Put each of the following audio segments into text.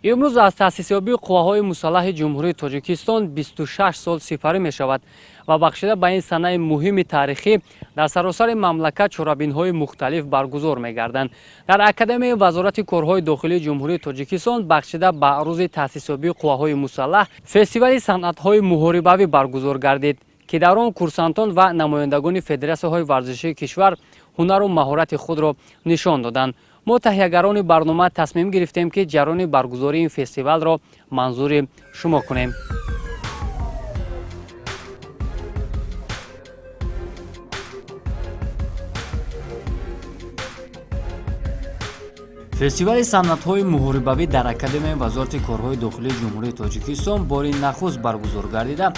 امروز از تأسیسیابی قواهای مسلح جمهوری تاجیکستان 26 سال سپری می شود و بخشیده به این سنه مهم تاریخی در سراسر مملکت چورابین‌های مختلف برگزار می گردند. در اکادمی وزارت کارهای داخلی جمهوری تاجیکستان بخشیده به روز تأسیسیابی قواهای مسلح فستیوال صنعت‌های محاربوی برگزار گردید که در آن کورسانتان و نمایندگان فدراسی‌های ورزشی کشور هنر و مهارت خود را نشان دادند. ما تهیه‌گران برنامه تصمیم گرفتیم که جریان برگزاری این فستیوال را منظور شما کنیم. فستیوال صنعت‌های محاربوی در اکادمی وزارت کارهای داخلی جمهوری تاجیکستان باری نخست برگزار گردیده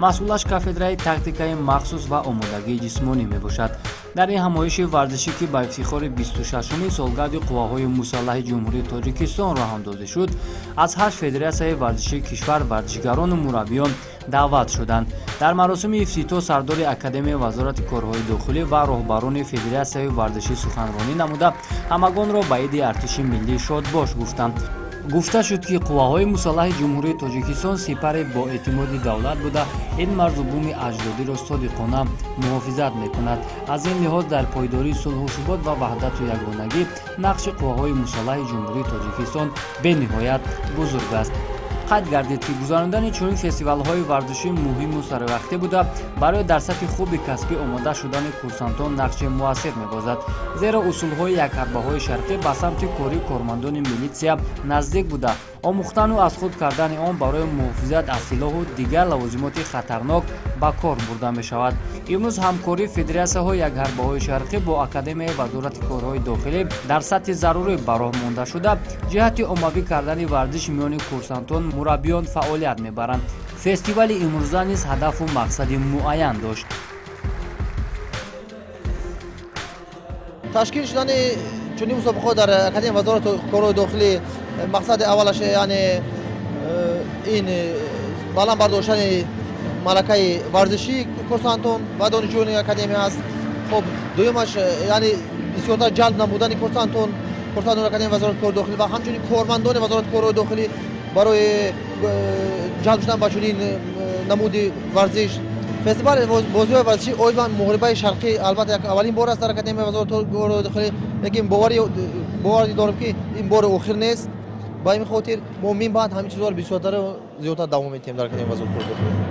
مسئولش کافدرای تاکتیکای مخصوص و آمادگی جسمانی میباشد. در این همایش ورزشی که با افتخار 26مین سالگرد قواهای مسلح جمهوری تاجیکستان راه اندازی شد، از 8 فدراسیون ورزشی کشور ورزشگران و مربیان دعوت شدند. در مراسم افتتاح سردار اکادمی وزارت کارهای داخلی و راهبران فدراسیون ورزشی سخنرانی نموده همگان را به عید ارتش ملی شادباش گفتند. گفته شد که قواهای مسلح جمهوری تاجیکستان سپر با اعتماد دولت بوده این مرزبوم اجدادی را صادقانه محافظت میکند. از این لحاظ در پایداری صلح و ثبات و وحدت و یگانگی نقش قواهای مسلح جمهوری تاجیکستان به نهایت بزرگ است. قید گردید که گذراندن چنین فستیوال‌های ورزشی مهم و سروقته بوده برای در سطح خوب کسبی آماده شدن کورسانتان نقش موثر می‌بازد، زیرا اصول‌های یک‌حربه‌های شرقی به سمت کاری کارمندان میلیسیا نزدیک بوده. آموختن و از خود کردن آن برای محافظت از سلاح و دیگر لوازمات خطرناک به کار برده می‌شود. امروز همکاری فدراسیون‌های یک‌حربه‌های شرقی با اکادمی وزارت کارهای داخلی در سطح ضروری براه مانده شده جهت عمومی کردن ورزش میان کورسانتان مربیان فعالیت میبرند. فستیوال امروزه نیز هدف و مقصد معین داشت. تشکیل شدن چنین مسابقات در اکادمی وزارت کارهای داخلی مقصد اولش یعنی این بالا برداشتن ملکه ورزشی کورسانتان و دانشجویان اکادمی است. خب دومش یعنی بسیارتر جلب نمودن کورسانتان اکادمی وزارت کارهای داخلی و همچنین کارمندان وزارت کارهای داخلی برای جلب شدن به چنین نمود ورزش. فستیوال بازی ورزشی آیدان محاربه شرقی البته اولین بار است در اکادمی وزارت کارهای داخلی، لیکن باوری دارم که این بار آخر نیست. با این خاطر ما میم بعد همین چیزا رو بیشتر و زیادتر دوام میدیم در اکادمی وزارت کارهای داخلی.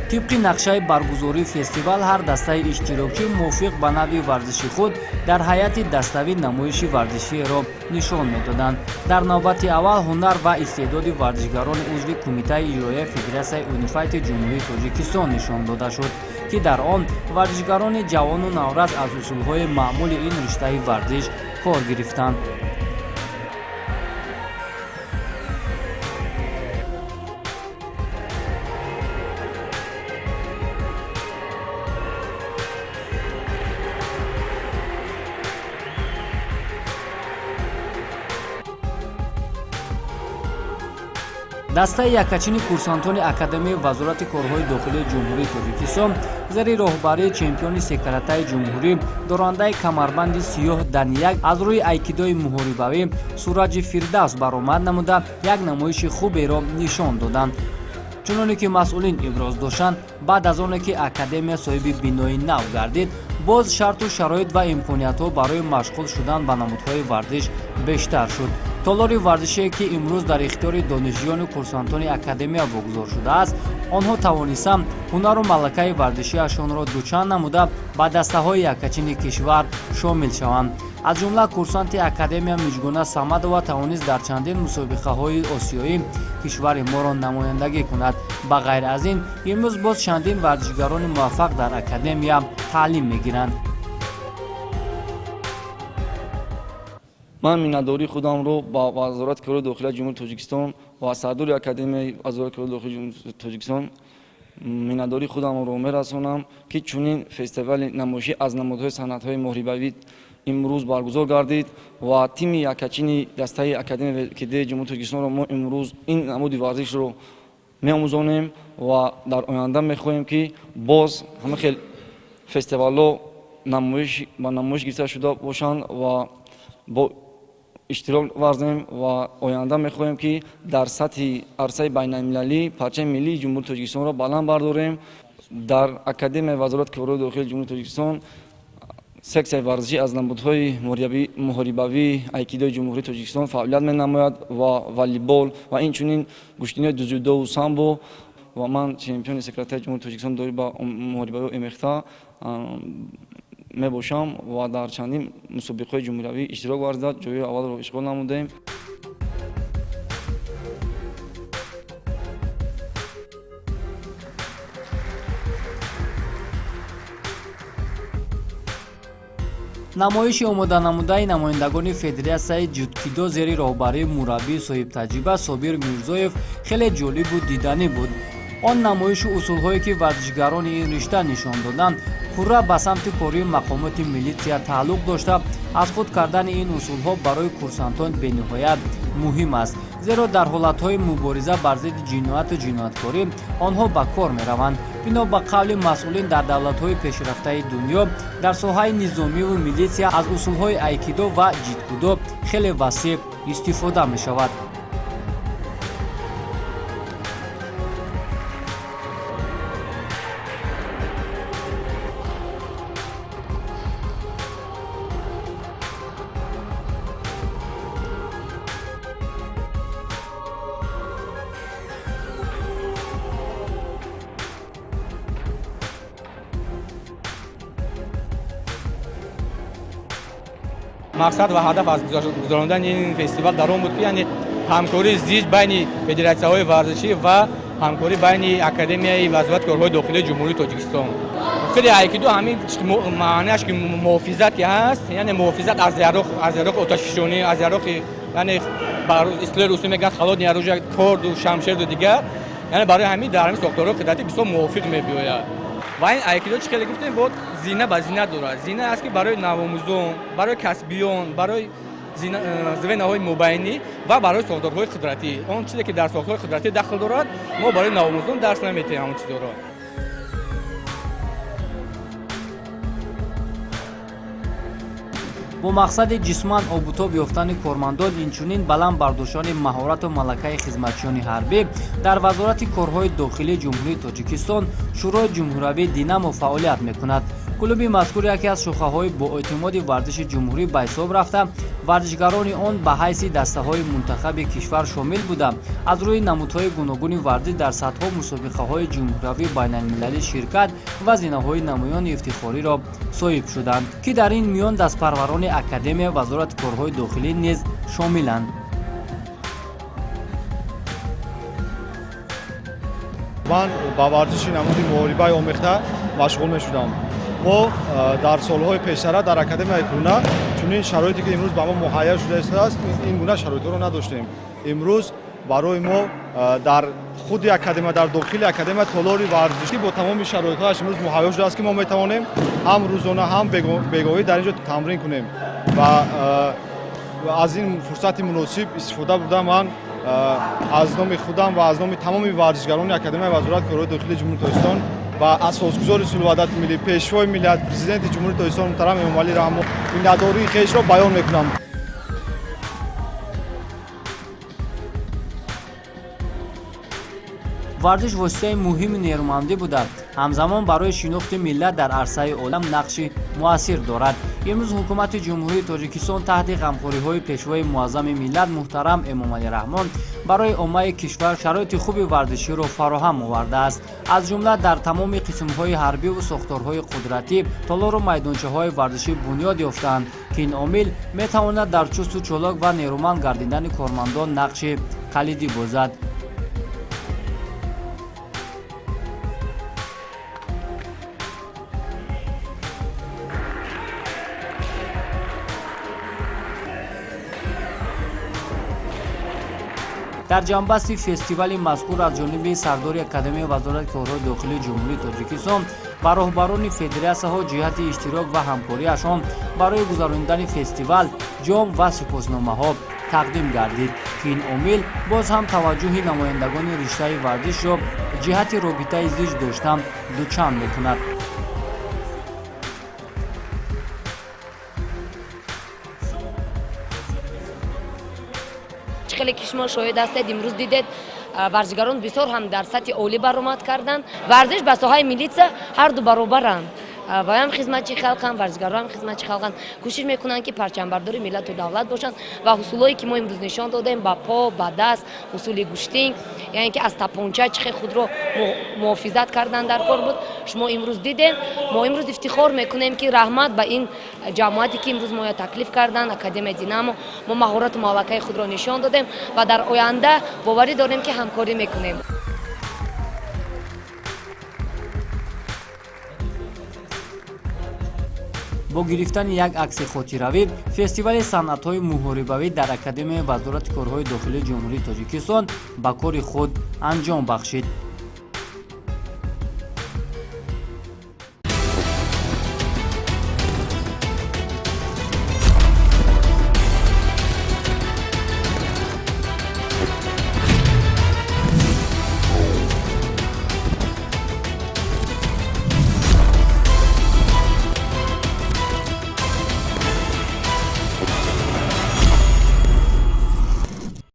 طبق نقشه برگزاری فستیوال هر دسته اشتراکی موافق به نوع ورزشی خود در هیئت دسته‌ای نمایش ورزشی را نشان می‌دادند. در نوبت اول هنر و استعداد ورزشگران عضو کمیته اجرایی فدراسیون اونیفایت جمهوری تاجیکستان نشان داده شد که در آن ورزشگران جوان و نورس از اصول‌های معمول این رشته ورزش کار گرفتند. دسته یکچین کورسانتان اکادمی وزارت کارهای داخلی جمهوری تاجیکستان زیر راهبری چمپیون سکرتای جمهوری دورنده کمربند سیاه دنیک از روی ایکیدوی محاربوی سورج فردوس برآمد نموده یک نمایش خوبی را نشان دادند. چنانکه که مسئولین ابراز داشتند بعد از آنکه که اکادمی صاحب بینایی نو گردید باز شرط و شرایط و امکانیت‌ها برای مشغول شدن به نمودهای ورزش بیشتر شد. تالار ورزشی که امروز در اختیار دانشجویان کورسانتان اکادمی بگذار شده است، آنها توانستند هنر و ملکه ورزشیشان را دوچند نموده به دسته‌های یکچین کشور شامل شوند. از جمله کورسانت اکادمی میجگونه صمدова توانست در چندین مسابقه‌های آسیایی کشور ما را نمایندگی کند. به غیر از این امروز باز چندین ورزشگران موفق در اکادمی تعلیم میگیرند. من مینداری خودم رو با وزارت کارهای داخلی جمهوری تاجیکستان و سردار اکادمی وزارت کارهای داخلی جمهوری تاجیکستان مینداری خودم رو میرسونم که چنین فستیوال نمایشی از نمودهای صنعت‌های محاربوی امروز برگزار گردید و تیم یکچین دسته اکادمی که جمهوری تاجیکستان رو ما امروز این نمود ورزش رو меомӯзонем ва дар оянда мехоҳем ки боз ҳама хел фестивалҳо ба намоиш гирифта шуда бошанд ва бо иштирок варзем ва оянда мехоҳем ки дар сатҳи арсаи байналмилалӣ парчами миллии ҷумҳурии Тоҷикистонро баланд бардорем. дар академияи вазорати корҳои дохилии ҷумҳурии Тоҷикистон сексияи варзишӣ аз намудҳои муҳорибавии айкидои ҷумҳурии Тоҷикистон фаъолият менамояд ва волейбол ва инчунин куштиниҳои дзюдоу самбо ва ман чемпиони секретари ҷумҳурии Тоҷикистон дори ба муҳорибави омехта мебошам ва дар чандин мусобиқаҳои ҷумҳуриявӣ иштирок варзида ҷойи аввалро ишғол намудем. намоиши омода намудаи намояндагони федератсияи ҷудкидо зери роҳбарии мураббии соҳибтаҷриба Собир Мирзоев хеле ҷолибу диданӣ буд. он намоишу усулҳое ки варзишгарони ин ришта нишон доданд пурра ба самти кории мақомоти милитсия тааллуқ дошта, аз худ кардани ин усулҳо барои курсантон бениҳоят муҳим аст, зеро дар ҳолатҳои мубориза бар зидди ҷинояту ҷинояткорӣ онҳо ба кор мераванд. бино ба қавли масъулин дар давлатҳои пешрафтаи дунё дар соҳаи низомиву милитсия аз усулҳои айкидо ва ҷидкудо хеле васеъ истифода мешавад. мақсад ва ҳадаф аз гузарондани ин фестивал дар он буд ки яъне ҳамкории зич байни федератсияҳои варзишӣ ва ҳамкорӣ байни академияи вазорати корҳои дохилии ҷумҳурии Тоҷикистон. хеле айкидо ҳамин маънияш ки муҳофизат ки ҳаст, яъне муҳофизат аз яроқи оташфишонӣ, аз яроқи яъне бар истилоҳи русӣ мегӯянд халоди оружия, корду шамшерду дигар, яъне барои ҳамин дар ҳамин сохторҳои қидратӣ бисёр мувофиқ мебиёяд. ва ин айкидо чӣ хеле гуфтем бод зина ба зина дорад. Зина аст ки барои навомӯзон, барои касбиён, барои звенаҳои мобайнӣ ва барои сохторҳои қидратӣ. Он чизе ки дар сохторҳои қидратӣ дахл дорад, мо барои навомӯзон дарс наметиҳем ҳамон чизоро. бо мақсади ҷисман обутоб ёфтани кормандон инчунин баланд бардоштани маҳорату малакаи хизматчиёни ҳарбӣ дар вазорати корҳои дохилии ҷумҳурии Тоҷикистон шӯрои ҷумҳуриявӣ «Динамо» фаъолият мекунад. клуби мазкур яке аз шохаҳои боэътимоди варзиши ҷумҳурӣ ба ҳисоб рафта, варзишгарони он ба ҳайси дастаҳои мунтахаби кишвар шомил буда, аз рӯи намудҳои гуногуни варзиш дар сатҳҳо мусобиқаҳои ҷумҳуриявӣ байналмилалӣ ширкат ва зинаҳои намоёни ифтихориро соҳиб шуданд, ки дар ин миён дастпарварони академияи вазорати корҳои дохилӣ низ шомиланд. ман ба варзиши намуди муҳорибаи омехта машғул мешудам. мо дар солҳои пештара дар академияи кӯҳна чунин шароите ки имрӯз ба мо муҳайё шуда истааст, ин гуна шароитҳоро надоштем. имрӯз барои мо дар худи академия, дар дохили академия толори варзишӣ бо тамоми шароитҳояш имрӯз муҳайё шудааст ки мо метавонем ҳам рӯзона ҳам бегоҳӣ дар ин ҷо тамрин кунем. ва аз ин фурсати муносиб истифода бурда ман аз номи худам ва аз номи тамоми варзишгарони академияи вазорати корҳои дохилии ҷумҳурии Тоҷикистон ва асосгузори сулҳваҳдати миллӣ, пешвои миллат, президенти ҷумҳурии Тоҷикистон муҳтарам Эмомалӣ Раҳмон миннатдории хешро баён мекунам. варзиш воситаи муҳими нерӯмандӣ буда, ҳамзамон барои шинохти миллат дар арсаи олам нақши муассир дорад. имрӯз ҳукумати ҷумҳурии Тоҷикистон таҳти ғамхориҳои пешвои муаззами миллат муҳтарам Эмомалӣ Раҳмон барои оммаи кишвар шароити хуби варзиширо фароҳам овардааст. аз ҷумла дар тамоми қисмҳои ҳарбиву сохторҳои қудратӣ толору майдончаҳои варзишӣ бунёд ёфтаанд, ки ин омил метавонад дар чусту чолок ва нерӯманд гардидани кормандон нақши калидӣ бозад. дар ҷамъбасти фестивали мазкур аз ҷониби сардори академияи вазорати корҳои дохилии ҷумҳурии Тоҷикистон ба роҳбарони федератсияҳо ҷиҳати иштирок ва ҳамкориашон барои гузарондани фестивал ҷом ва сипосномаҳо тақдим гардид ки ин омил боз ҳам таваҷҷӯҳи намояндагони риштаи варзишро ҷиҳати робитаи зич доштан дучанд мекунад. خیلی که شما شاهد هستید امروز دیدید ورزشکاران بسیار هم در سطح عالی برآمد کردند. ورزش به ساحه ملی هر دو برابرند. و هم خدمتچی خلقن، ورزشکاران هم خدمتچی خلقن کوشش میکنن که پرچمبرداری ملت و دولت باشن و حصولی که ما امروز نشان دادیم با پا، با دست، حصول گوشتینگ، یعنی که از تپانچه چخ خود رو محافظت کردن در کار بود. شما امروز دیدین، ما امروز افتخار میکنیم که رحمت به این جماعتی که امروز ما تکلیف کردن اکادمی دینامو، ما مهارت و مالکه خود رو نشان دادیم و در آینده باوری داریم که همکاری میکنیم. бо гирифтани як акси хотиравӣ фестивали санъатҳои муҳорибавӣ дар академияи вазорати корҳои дохилии ҷумҳурии тоҷикистон ба кори худ анҷом бахшид.